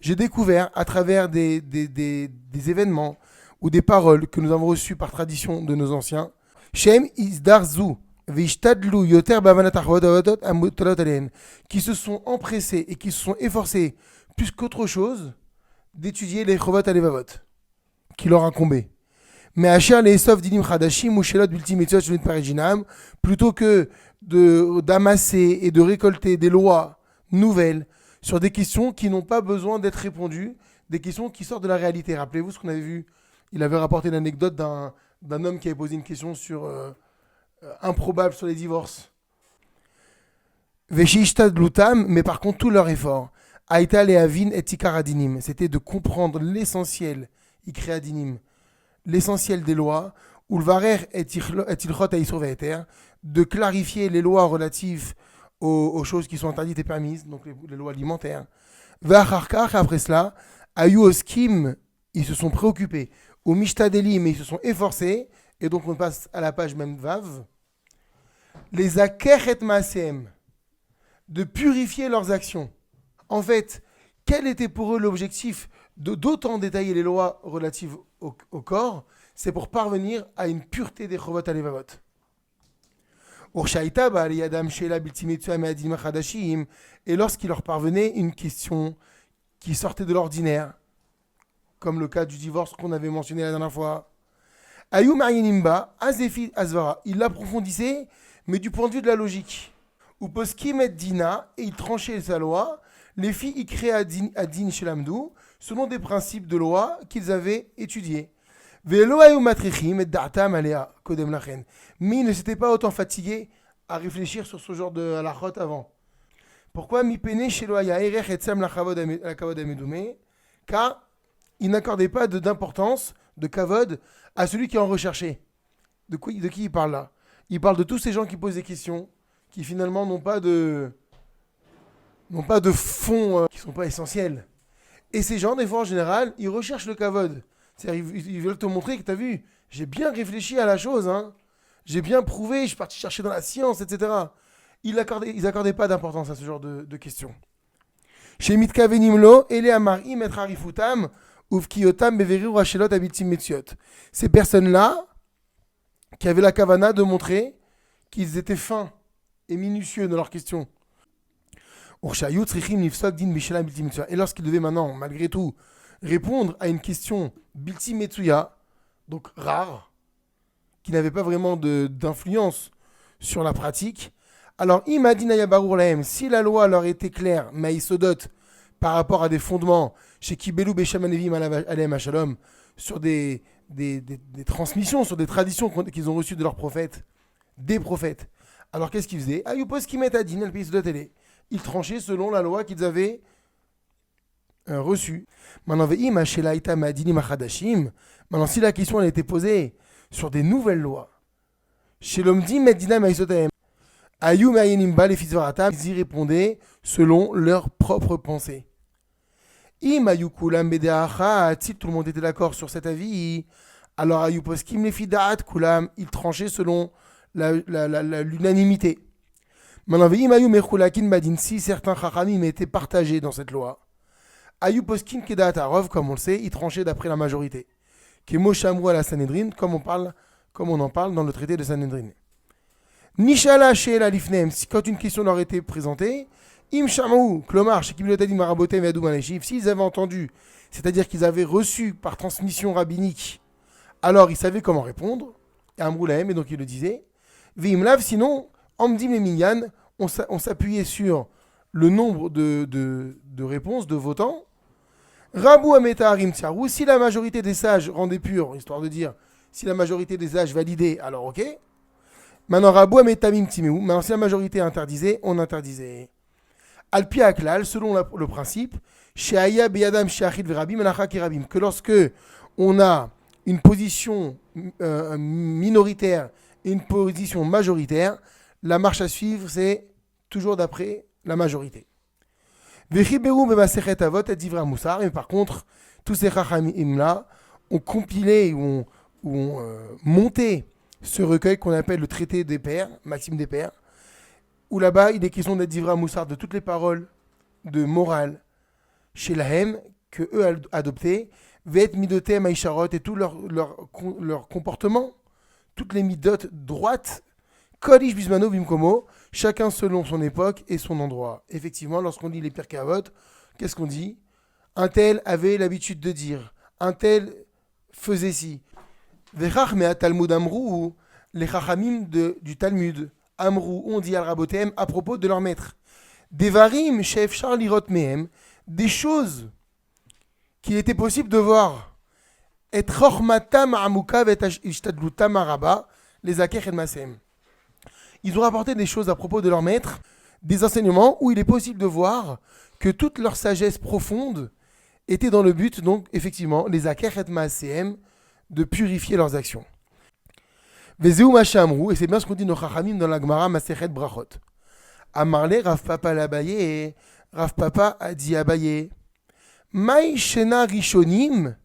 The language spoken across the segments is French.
J'ai découvert à travers des événements ou des paroles que nous avons reçues par tradition de nos anciens, qui se sont empressés et qui se sont efforcés plus qu'autre chose d'étudier les Chovot Alevavot qui leur incombaient. Mais Asher les Esov Dinim Chadashim ou Shelot Bilti Mitzvot Shelot Parijinam, plutôt que d'amasser et de récolter des lois nouvelles sur des questions qui n'ont pas besoin d'être répondues, des questions qui sortent de la réalité. Rappelez-vous ce qu'on avait vu. Il avait rapporté l'anecdote d'un homme qui avait posé une question improbable sur les divorces. Veshishtad Lutam, mais par contre, tout leur effort. Aïta le Avin et Tikar Adinim. C'était de comprendre l'essentiel, Ikre Adinim, l'essentiel des lois, Ulvarer et Ilchot Aïsur Ve'eter, de clarifier les lois relatives aux choses qui sont interdites et permises, donc les lois alimentaires. Ve'acharkar, après cela, Ayu Oskim, ils se sont préoccupés. Au Mishtadeli, mais ils se sont efforcés, et donc on passe à la page même Vav. Les Aker et Maasem, de purifier leurs actions. En fait, quel était pour eux l'objectif d'autant détailler les lois relatives au corps? C'est pour parvenir à une pureté des Chovot Alevavot. Et lorsqu'il leur parvenait une question qui sortait de l'ordinaire, comme le cas du divorce qu'on avait mentionné la dernière fois, il l'approfondissait, mais du point de vue de la logique. Ou poskim et dina, et il tranchait sa loi, les filles y créaient adin shelamdou, selon des principes de loi qu'ils avaient étudiés. Mais ils ne s'étaient pas autant fatigués à réfléchir sur ce genre de halachot avant. Pourquoi car ils n'accordaient pas d'importance, de kavod, à celui qui en recherchait. De qui il parle là? Il parle de tous ces gens qui posent des questions, qui finalement n'ont pas de fond, qui ne sont pas essentiels. Et ces gens, des fois en général, ils recherchent le kavod. C'est-à-dire, ils veulent te montrer que tu as vu, j'ai bien réfléchi à la chose, hein. J'ai bien prouvé, je suis parti chercher dans la science, etc. Ils n'accordaient pas d'importance à ce genre de questions. Chez Mitka Venimlo, Ele Amari, Metra Rifutam, Uvkiotam, Beveru, Rachelot, Abitim, Metziot. Ces personnes-là, qui avaient la kavana de montrer qu'ils étaient fins et minutieux dans leurs questions. Et lorsqu'ils devaient maintenant, malgré tout, répondre à une question Bilti Metsuya, donc rare, qui n'avait pas vraiment d'influence sur la pratique, alors si la loi leur était claire, maïsodot, par rapport à des fondements, chez Kibelou Beshamanevim Alem Shalom, sur des transmissions, sur des traditions qu'ils ont reçues de leurs prophètes, des prophètes. Alors qu'est-ce qu'ils faisaient? Ils tranchaient selon la loi qu'ils avaient reçue. Maintenant, si la question elle était posée sur des nouvelles lois, chez l'Omdim Medina Maïsotaem, Ayou Mayenimba, les fils de Varatam, ils y répondaient selon leurs propres pensées. Imayukulam Bedeacha, tout le monde était d'accord sur cet avis. Alors Ayou Poskim, les Fidaat Kulam, ils tranchaient selon l'unanimité. Maintenant, Imayou Merkulakin Badin, si certains Chachamim étaient partagés dans cette loi, Ayou Poskim Kedaat Arov, comme on le sait, ils tranchaient d'après la majorité. Kemo Shamrou à la Sanhedrin, comme on en parle dans le traité de Sanhedrin. Nishala Sheela Lifnem, quand une question leur était présentée, Im Shamrou, Klomar, Shekibilotadim Marabotem et Adoum Aleshif, s'ils avaient entendu, c'est-à-dire qu'ils avaient reçu par transmission rabbinique, alors ils savaient comment répondre, et Amroulahem, et donc ils le disaient. Vimlav, sinon, Amdim et Minyan, on s'appuyait sur le nombre de réponses, de votants. Rabou Ameta Harim Tsiarou, si la majorité des sages rendait pur, histoire de dire, si la majorité des sages validait, alors ok. Maintenant, Rabou Ametamim Timeou, maintenant si la majorité interdisait, on interdisait. Alpi Aklal, selon le principe, Sheaya Beyadam Sheachid Verabim, Anachak et Rabim, que lorsque on a une position minoritaire et une position majoritaire, la marche à suivre, c'est toujours d'après la majorité. Mais par contre, tous ces Chachamim-là ont compilé ou ont monté ce recueil qu'on appelle le traité des pères, Maxime des pères, où là-bas, il est question d'être divrei moussard de toutes les paroles de morale chez Lahem, que eux adoptaient, Vet midotem aisharot et tout leur comportement, toutes les midotes droites, Kolish bismano bimkomo, chacun selon son époque et son endroit. Effectivement, lorsqu'on lit les Pirkei Avot, qu'est-ce qu'on dit? Un tel avait l'habitude de dire, un tel faisait ci. Vechach mea Talmud amrou, les chachamim du Talmud, amrou, on dit al rabotem à propos de leur maître. Devarim chef charlirot mehem, des choses qu'il était possible de voir. Et chormatam amuka vet ishtadlutam araba, les akech et masem. Ils ont rapporté des choses à propos de leur maître, des enseignements où il est possible de voir que toute leur sagesse profonde était dans le but, donc effectivement, les akech et masem, de purifier leurs actions. Vezeu machamrou, et c'est bien ce qu'on dit nos chachamim dans la Gemara Masechet Brachot. Amarle Rav Papa l'Abaye, Rav Papa a dit Abaye, Maï Shena Rishonim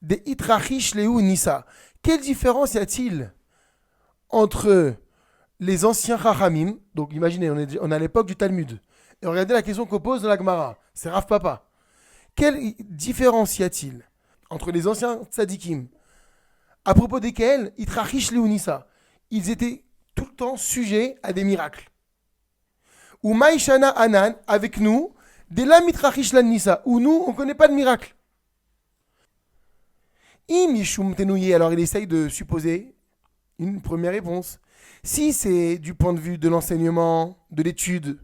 de Itrachish Leu Nisa. Quelle différence y a-t-il entre les anciens chachamim, donc imaginez, on est à l'époque du Talmud, et regardez la question qu'on pose dans la Gemara, c'est Rav Papa. Quelle différence y a-t-il entre les anciens tzadikim, à propos desquels Itrachish Leu Nisa, ils étaient tout le temps sujets à des miracles? Ou Maïshana Anan, avec nous, de la mitrachish la nisa, où nous, on ne connaît pas de miracle. Imishum tenouye, alors il essaye de supposer une première réponse. Si c'est du point de vue de l'enseignement, de l'étude,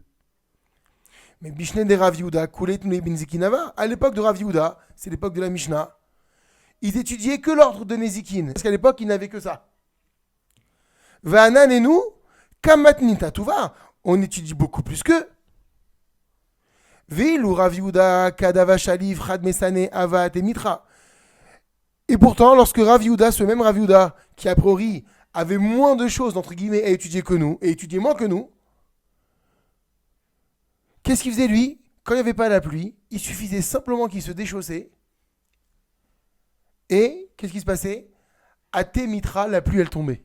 mais Bishne de Rav Yehuda, Kulet Benzikinava, à l'époque de Rav Yehuda, c'est l'époque de la Mishnah, ils étudiaient que l'ordre de Nezikin, parce qu'à l'époque, ils n'avaient que ça. Va'anan et nous, Kamatnita Tuva, on étudie beaucoup plus qu'eux. Veilu Rav Yehuda, Kadava Shaliv, Chad Mesane, Avat et Mitra. Et pourtant, lorsque Rav Yehuda, ce même Rav Yehuda, qui a priori avait moins de choses, entre guillemets, à étudier que nous, et étudiait moins que nous, qu'est-ce qu'il faisait lui? Quand il n'y avait pas la pluie, il suffisait simplement qu'il se déchaussait. Et qu'est-ce qui se passait? À Mitra, la pluie, elle tombait.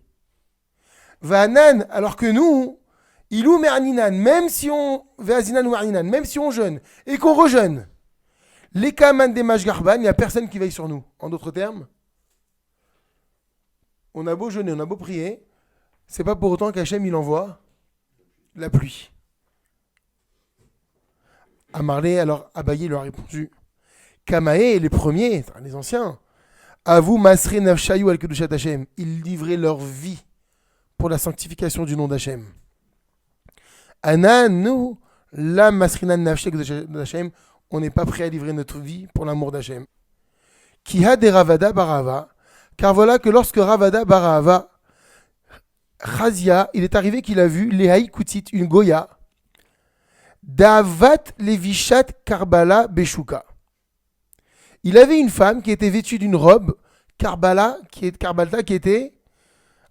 Va'anan, alors que nous, Ilou me'aninan, même si on ve'azinan ou me'aninan, même si on jeûne et qu'on rejeûne, les kaman des mashgarban, il n'y a personne qui veille sur nous. En d'autres termes, on a beau jeûner, on a beau prier, c'est pas pour autant qu'Hachem il envoie la pluie. Amarlé, alors Abaye lui a répondu, Kamae, les premiers, les anciens, Avou masre nafshayou al kedushat Hachem, ils livraient leur vie pour la sanctification du nom d'Hachem. Ana, nous, la masrina nafshek d'Hachem, on n'est pas prêt à livrer notre vie pour l'amour d'Hachem. Kiha de Ravada Barava, car voilà que lorsque Ravada Barava, Chazia, il est arrivé qu'il a vu Lehaï Koutit, une Goya, Davat Levishat Karbala Beshuka. Il avait une femme qui était vêtue d'une robe, Karbala, qui était.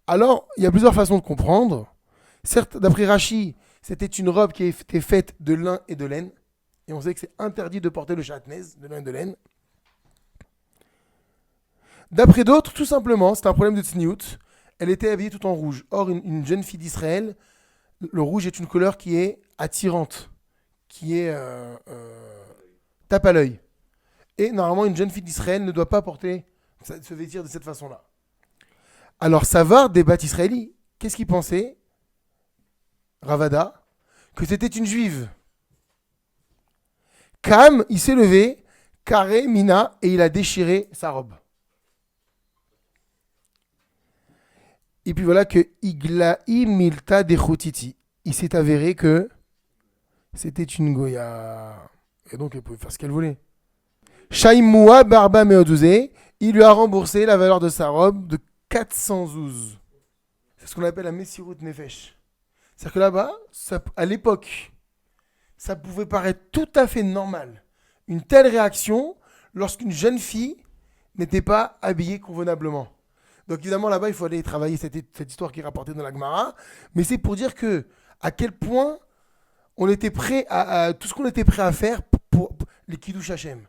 Alors, il y a plusieurs façons de comprendre. Certes, d'après Rashi, c'était une robe qui était faite de lin et de laine. Et on sait que c'est interdit de porter le chatnez, de lin et de laine. D'après d'autres, tout simplement, c'est un problème de tsniout. Elle était habillée tout en rouge. Or, une jeune fille d'Israël, le rouge est une couleur qui est attirante, qui est tape à l'œil. Et normalement, une jeune fille d'Israël ne doit pas porter, se vêtir de cette façon-là. Alors, Savar, des bâtes israéliens, qu'est-ce qu'il pensait, Ravada, que c'était une juive. Kam, il s'est levé, carré, mina, et il a déchiré sa robe. Et puis voilà que Iglaï Milta de Chotiti, il s'est avéré que c'était une Goya. Et donc, elle pouvait faire ce qu'elle voulait. Shaimoua Barba Meodouze, il lui a remboursé la valeur de sa robe de 400 zouz. C'est ce qu'on appelle la Messirut Nefesh. C'est-à-dire que là-bas, à l'époque, ça pouvait paraître tout à fait normal. Une telle réaction lorsqu'une jeune fille n'était pas habillée convenablement. Donc évidemment, là-bas, il faut aller travailler cette histoire qui est rapportée dans la Gemara. Mais c'est pour dire que à quel point on était prêt à tout ce qu'on était prêt à faire pour les Kiddush Hashem.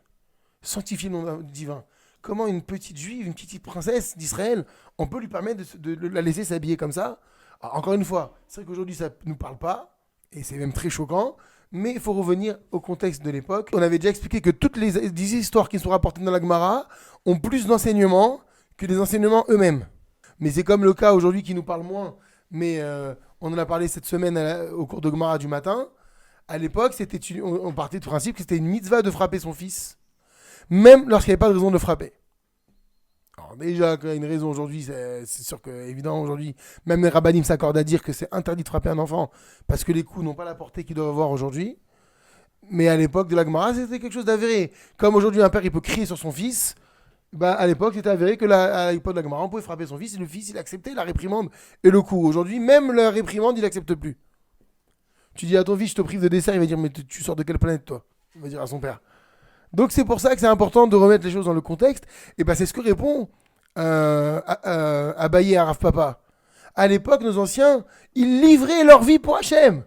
Sanctifier le nom divin. Comment une petite juive, une petite princesse d'Israël, on peut lui permettre de la laisser s'habiller comme ça? Alors, encore une fois, c'est vrai qu'aujourd'hui ça ne nous parle pas, et c'est même très choquant, mais il faut revenir au contexte de l'époque. On avait déjà expliqué que toutes les histoires qui sont rapportées dans la Gemara ont plus d'enseignements que les enseignements eux-mêmes. Mais c'est comme le cas aujourd'hui qui nous parle moins, mais on en a parlé cette semaine au cours de Gemara du matin. À l'époque, on partait du principe que c'était une mitzvah de frapper son fils, même lorsqu'il n'y avait pas de raison de le frapper. Alors déjà, quand il y a une raison aujourd'hui, c'est sûr que, évidemment, aujourd'hui, même les rabbinim s'accordent à dire que c'est interdit de frapper un enfant parce que les coups n'ont pas la portée qu'ils doivent avoir aujourd'hui. Mais à l'époque de la Gemara, c'était quelque chose d'avéré. Comme aujourd'hui, un père, il peut crier sur son fils, bah, à l'époque, c'était avéré que à l'époque de la Gemara, on pouvait frapper son fils et le fils, il acceptait la réprimande et le coup. Aujourd'hui, même la réprimande, il n'accepte plus. Tu dis à ton fils, je te prive de dessert, il va dire, mais tu sors de quelle planète, toi? Il va dire à son père. Donc c'est pour ça que c'est important de remettre les choses dans le contexte. Et ben c'est ce que répond Abaye à Rav Papa. À l'époque, nos anciens, ils livraient leur vie pour Hachem.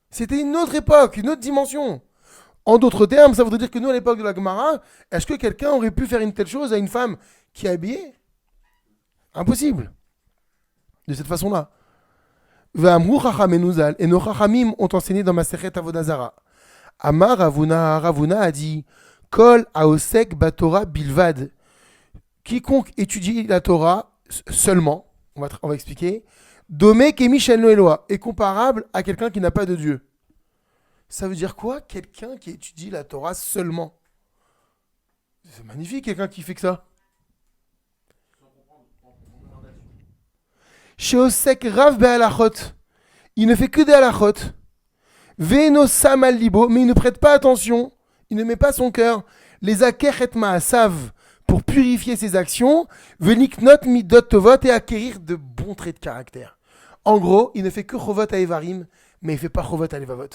C'était une autre époque, une autre dimension. En d'autres termes, ça voudrait dire que nous, à l'époque de la Gemara, est-ce que quelqu'un aurait pu faire une telle chose à une femme qui est habillée? Impossible. De cette façon-là. Et nos chachamim ont enseigné dans Masechet Avodah Zara. Amar Ravuna a dit Kol Aosek Batora Bilvad. Quiconque étudie la Torah seulement, on va expliquer, Domé Kemi Shen Lo Eloa, est comparable à quelqu'un qui n'a pas de Dieu. Ça veut dire quoi? Quelqu'un qui étudie la Torah seulement. C'est magnifique, quelqu'un qui fait que ça. Sheosek Rav Be'alachot. Il ne fait que des halachot. Veno Samal Libo, mais il ne prête pas attention. Il ne met pas son cœur. Les Aker et Maasav, pour purifier ses actions. Veniknot Midot Tovot, et acquérir de bons traits de caractère. En gros, il ne fait que Chovot à Evarim, mais il ne fait pas Chovot à Levavot.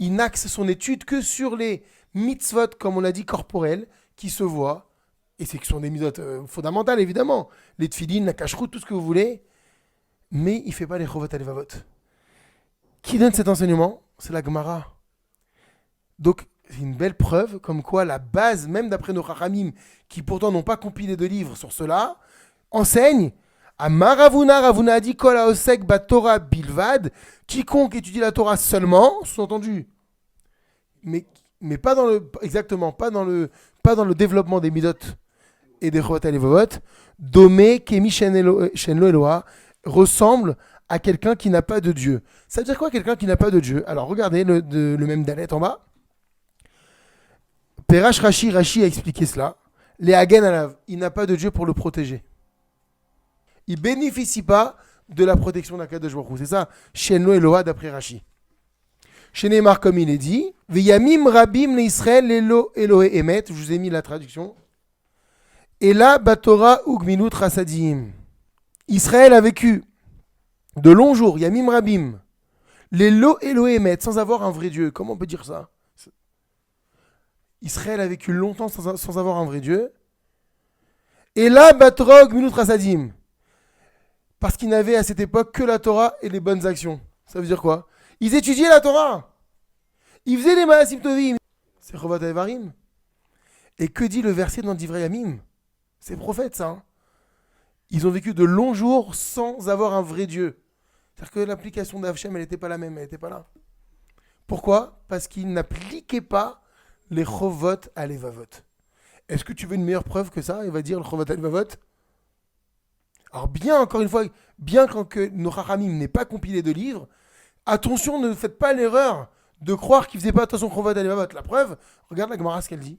Il n'axe son étude que sur les mitzvot, comme on l'a dit, corporels, qui se voient. Et c'est que ce sont des mitzvot fondamentales, évidemment. Les tfilin, la kashrut, tout ce que vous voulez. Mais il ne fait pas les Chovot à Levavot. Qui donne cet enseignement? C'est la Gemara. Donc, c'est une belle preuve comme quoi la base, même d'après nos Chachamim, qui pourtant n'ont pas compilé de livres sur cela, enseigne à Ravuna a dit Kol Haosek Bat Torah Bilvad, quiconque étudie la Torah seulement, sous-entendu, mais pas dans le, exactement, pas dans le développement des midot et des Chovot HaLevavot, Domé Kemi Shen Lo Eloa, ressemble à quelqu'un qui n'a pas de Dieu. Ça veut dire quoi, quelqu'un qui n'a pas de Dieu? Alors regardez le même Dalet en bas. Perash Rashi a expliqué cela. Les Hagen Alav, il n'a pas de Dieu pour le protéger. Il ne bénéficie pas de la protection d'Akadosh Baruch Hu. C'est ça, Shenlo Eloha d'après Rashi. Chez Neymar, comme il est dit, Veyamim Rabim le Israël Elo Elohe Emet, je vous ai mis la traduction. Et là, Batora Ugminut Rasadim. Israël a vécu de longs jours, Yamim Rabim, les Lo Elohemet, sans avoir un vrai Dieu. Comment on peut dire ça? Israël a vécu longtemps sans avoir un vrai Dieu. Et là, Batrog Minut Rasadim. Parce qu'ils n'avaient à cette époque que la Torah et les bonnes actions. Ça veut dire quoi? Ils étudiaient la Torah. Ils faisaient les Maasim Tovim. C'est Chovot HaEvarim. Et que dit le verset dans Divrei Yamim? C'est prophète, ça. Hein. Ils ont vécu de longs jours sans avoir un vrai Dieu. C'est-à-dire que l'application d'Hachem, elle n'était pas la même, elle n'était pas là. Pourquoi? Parce qu'ils n'appliquaient pas les Chovot HaLevavot. Est-ce que tu veux une meilleure preuve que ça? Il va dire le Chovot HaLevavot. Alors bien, encore une fois, bien que nos Chachamim n'aient pas compilé de livres, attention, ne faites pas l'erreur de croire qu'ils ne faisaient pas attention au Chovot HaLevavot. La preuve, regarde la Gemara ce qu'elle dit.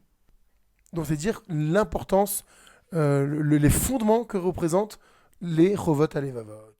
Donc c'est dire l'importance, les fondements que représentent les Chovot HaLevavot.